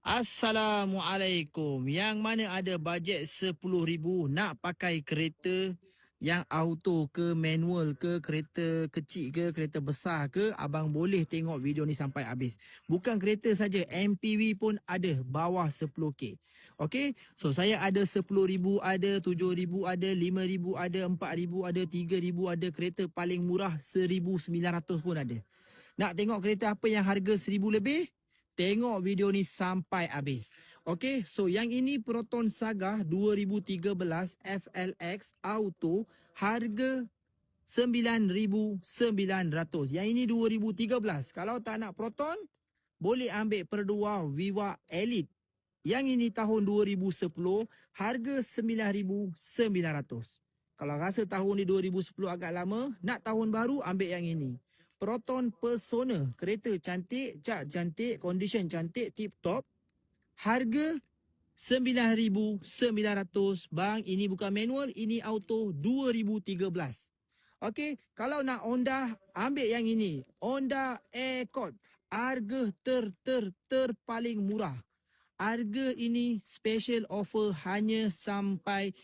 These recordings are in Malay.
Assalamualaikum. Yang mana ada bajet 10,000 nak pakai kereta yang auto ke manual ke, kereta kecil ke, kereta besar ke, abang boleh tengok video ni sampai habis. Bukan kereta saja, MPV pun ada bawah 10K. Okey, so saya ada 10,000 ada, 7,000 ada, 5,000 ada, 4,000 ada, 3,000 ada, kereta paling murah 1,900 pun ada. Nak tengok kereta apa yang harga 1,000 lebih? Tengok video ni sampai habis. Okey, so yang ini Proton Saga 2013 FLX Auto, harga 9,900. Yang ini 2013. Kalau tak nak Proton, boleh ambil Perdua Viva Elite. Yang ini tahun 2010, harga 9,900. Kalau rasa tahun ni 2010 agak lama, nak tahun baru ambil yang ini. Proton Persona, kereta cantik, cat cantik, condition cantik, tip top. Harga 9,900. Bang, ini bukan manual, ini auto 2013. Okey, kalau nak Honda, ambil yang ini. Honda Accord, harga paling murah. Harga ini special offer hanya sampai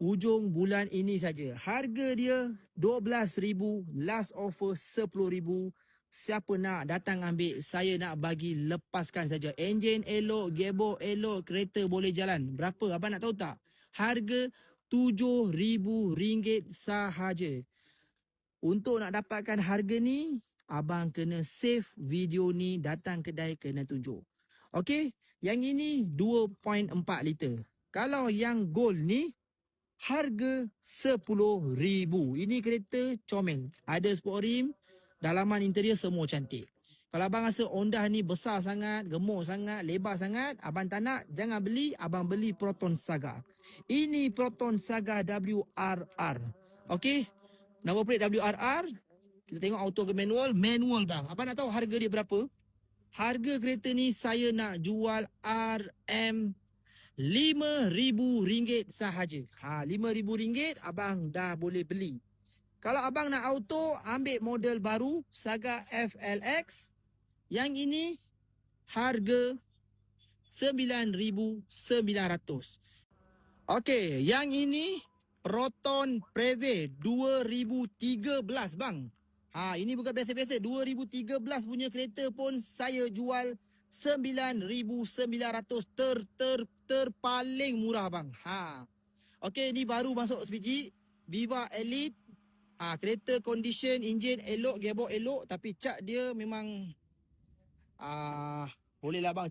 hujung bulan ini saja. Harga dia 12,000, last offer 10,000. Siapa nak datang ambil, saya nak bagi lepaskan saja. Enjin elok, gearbox elok, kereta boleh jalan. Berapa abang nak tahu tak? Harga RM7,000 sahaja. Untuk nak dapatkan harga ni, abang kena save video ni, datang kedai kena tunjuk. Okey, yang ini 2.4 liter. Kalau yang gold ni, harga 10,000. Ini kereta comel. Ada sport rim, dalaman interior semua cantik. Kalau abang rasa Honda ni besar sangat, gemuk sangat, lebar sangat, abang tak nak, jangan beli, abang beli Proton Saga. Ini Proton Saga WRR. Okey, nombor plate WRR. Kita tengok auto ke manual. Manual bang. Abang nak tahu harga dia berapa? Harga kereta ni saya nak jual RM RM5,000 sahaja. RM5,000 abang dah boleh beli. Kalau abang nak auto, ambil model baru Saga FLX. Yang ini harga 9,900. Okey, yang ini Proton Preve 2013 bang. Ini bukan biasa-biasa. 2013 punya kereta pun saya jual 9,900. Paling murah bang. Okey, ni baru masuk sebiji. Viva Elite. Kereta condition, enjin elok, gearbox elok. Tapi cat dia memang boleh lah bang.